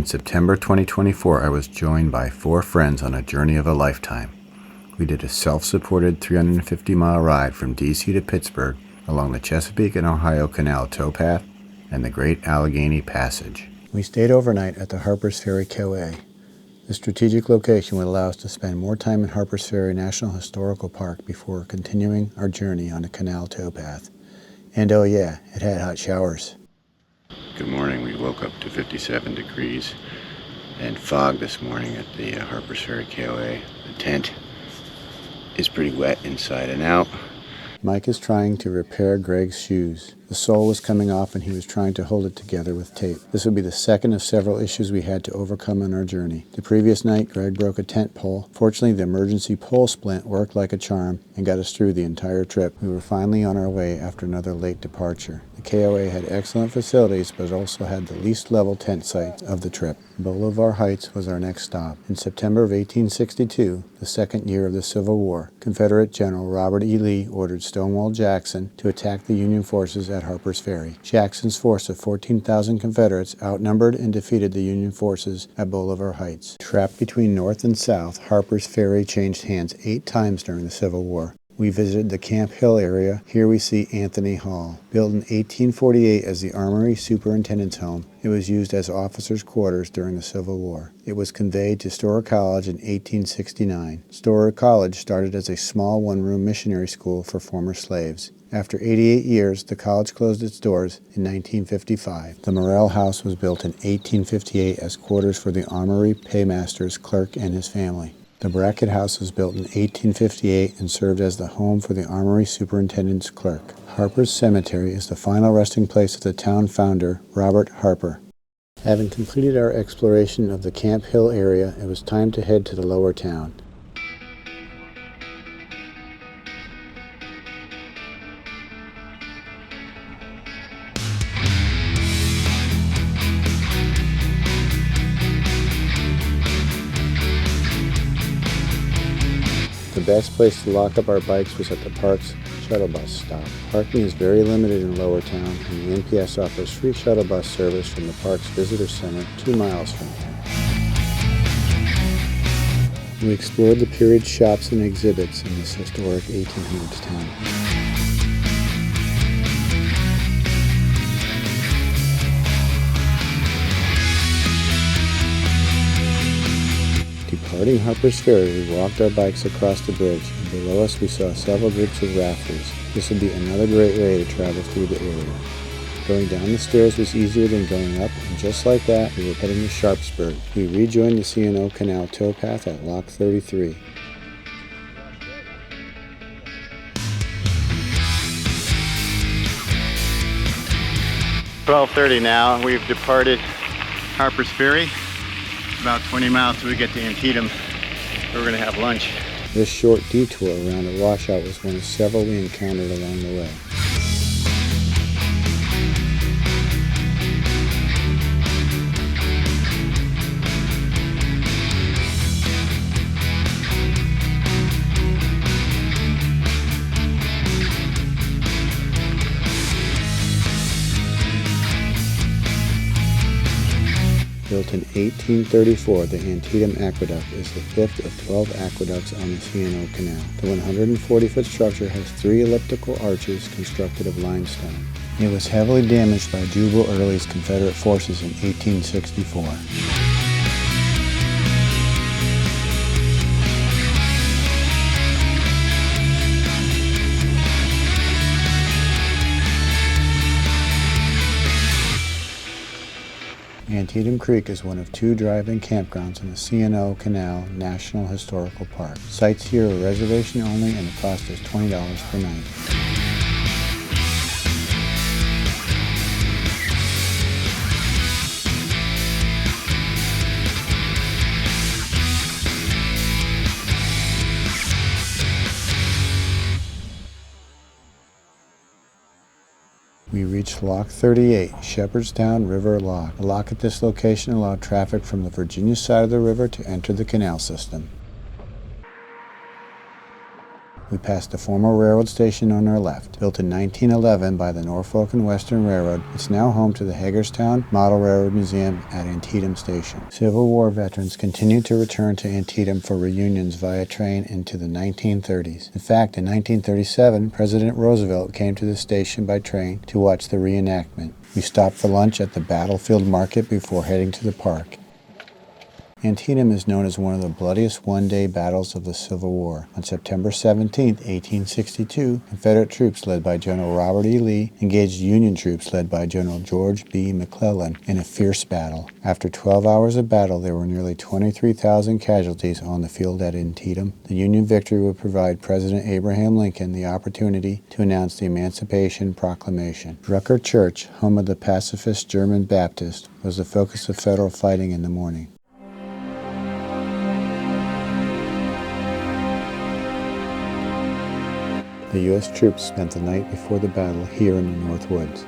In September 2024, I was joined by 4 friends on a journey of a lifetime. We did a self-supported 350-mile ride from D.C. to Pittsburgh along the Chesapeake and Ohio Canal Towpath and the Great Allegheny Passage. We stayed overnight at the Harpers Ferry KOA. The strategic location would allow us to spend more time in Harpers Ferry National Historical Park before continuing our journey on the canal towpath. And oh yeah, it had hot showers. Good morning. We woke up to 57 degrees and fog this morning at the Harpers Ferry KOA. The tent is pretty wet inside and out. Mike is trying to repair Greg's shoes. The sole was coming off and he was trying to hold it together with tape. This would be the second of several issues we had to overcome on our journey. The previous night, Greg broke a tent pole. Fortunately, the emergency pole splint worked like a charm and got us through the entire trip. We were finally on our way after another late departure. The KOA had excellent facilities, but also had the least level tent site of the trip. Bolivar Heights was our next stop. In September of 1862, the second year of the Civil War, Confederate General Robert E. Lee ordered Stonewall Jackson to attack the Union forces at Harpers Ferry. Jackson's force of 14,000 Confederates outnumbered and defeated the Union forces at Bolivar Heights. Trapped between North and South, Harpers Ferry changed hands 8 times during the Civil War. We visited the Camp Hill area. Here we see Anthony Hall. Built in 1848 as the Armory Superintendent's Home, it was used as officers' quarters during the Civil War. It was conveyed to Storer College in 1869. Storer College started as a small one-room missionary school for former slaves. After 88 years, the college closed its doors in 1955. The Morrell House was built in 1858 as quarters for the Armory Paymaster's clerk and his family. The Brackett House was built in 1858 and served as the home for the Armory Superintendent's clerk. Harper's Cemetery is the final resting place of the town founder, Robert Harper. Having completed our exploration of the Camp Hill area, it was time to head to the lower town. The best place to lock up our bikes was at the park's shuttle bus stop. Parking is very limited in Lower Town, and the NPS offers free shuttle bus service from the park's visitor center 2 miles from here. We explored the period shops and exhibits in this historic 1800s town. Departing Harpers Ferry, we walked our bikes across the bridge, and below us we saw several groups of rafters. This would be another great way to travel through the area. Going down the stairs was easier than going up, and just like that, we were heading to Sharpsburg. We rejoined the C&O Canal towpath at Lock 33. "12:30 now. We've departed Harpers Ferry. About 20 miles till we get to Antietam, where we're going to have lunch. This short detour around a washout was one of several we encountered along the way. Built in 1834, the Antietam Aqueduct is the 5th of 12 aqueducts on the C&O Canal. The 140-foot structure has 3 elliptical arches constructed of limestone. It was heavily damaged by Jubal Early's Confederate forces in 1864. Antietam Creek is one of 2 drive-in campgrounds in the C&O Canal National Historical Park. Sites here are reservation only and the cost is $20 per night. We reached Lock 38, Shepherdstown River Lock. The lock at this location allowed traffic from the Virginia side of the river to enter the canal system. We passed the former railroad station on our left. Built in 1911 by the Norfolk and Western Railroad, it's now home to the Hagerstown Model Railroad Museum at Antietam Station. Civil War veterans continued to return to Antietam for reunions via train into the 1930s. In fact, in 1937, President Roosevelt came to the station by train to watch the reenactment. We stopped for lunch at the Battlefield Market before heading to the park. Antietam is known as one of the bloodiest one-day battles of the Civil War. On September 17, 1862, Confederate troops led by General Robert E. Lee engaged Union troops led by General George B. McClellan in a fierce battle. After 12 hours of battle, there were nearly 23,000 casualties on the field at Antietam. The Union victory would provide President Abraham Lincoln the opportunity to announce the Emancipation Proclamation. Drucker Church, home of the pacifist German Baptists, was the focus of Federal fighting in the morning. The U.S. troops spent the night before the battle here in the North Woods.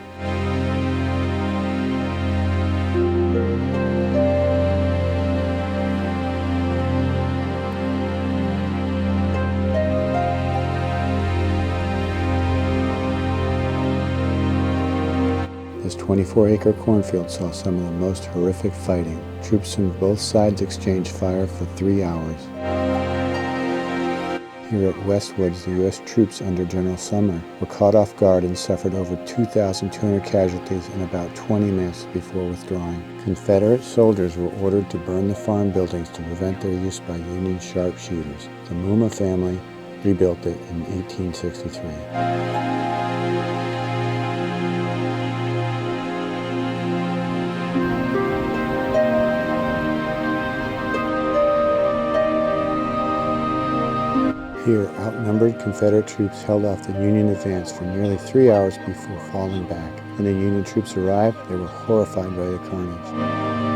This 24-acre cornfield saw some of the most horrific fighting. Troops from both sides exchanged fire for 3 hours. Here at Westwoods, the U.S. troops under General Sumner were caught off guard and suffered over 2,200 casualties in about 20 minutes before withdrawing. Confederate soldiers were ordered to burn the farm buildings to prevent their use by Union sharpshooters. The Muma family rebuilt it in 1863. Here, outnumbered Confederate troops held off the Union advance for nearly 3 hours before falling back. When the Union troops arrived, they were horrified by the carnage.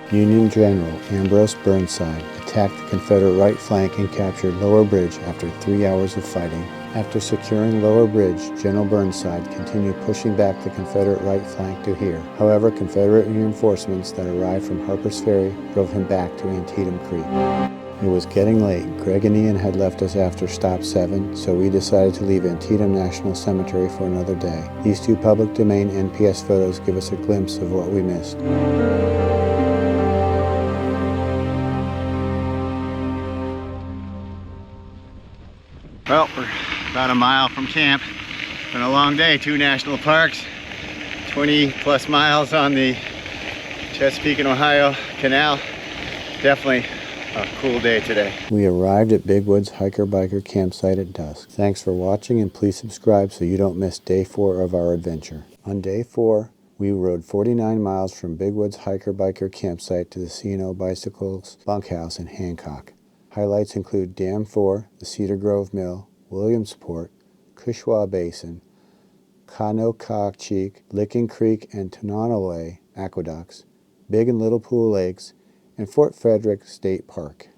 Union General Ambrose Burnside attacked the Confederate right flank and captured Lower Bridge after 3 hours of fighting. After securing Lower Bridge, General Burnside continued pushing back the Confederate right flank to here. However, Confederate reinforcements that arrived from Harpers Ferry drove him back to Antietam Creek. It was getting late. Greg and Ian had left us after Stop 7, so we decided to leave Antietam National Cemetery for another day. These two public domain NPS photos give us a glimpse of what we missed. Well, we're about a mile from camp. It's been a long day, 2 national parks, 20 plus miles on the Chesapeake and Ohio Canal. Definitely a cool day today. We arrived at Big Woods Hiker-Biker Campsite at dusk. Thanks for watching, and please subscribe so you don't miss day 4 of our adventure. On day 4, we rode 49 miles from Big Woods Hiker-Biker Campsite to the C&O Bicycles bunkhouse in Hancock. Highlights include Dam 4, the Cedar Grove Mill, Williamsport, Cushwa Basin, Conococheek, Licking Creek and Tonaway Aqueducts, Big and Little Pool Lakes, and Fort Frederick State Park.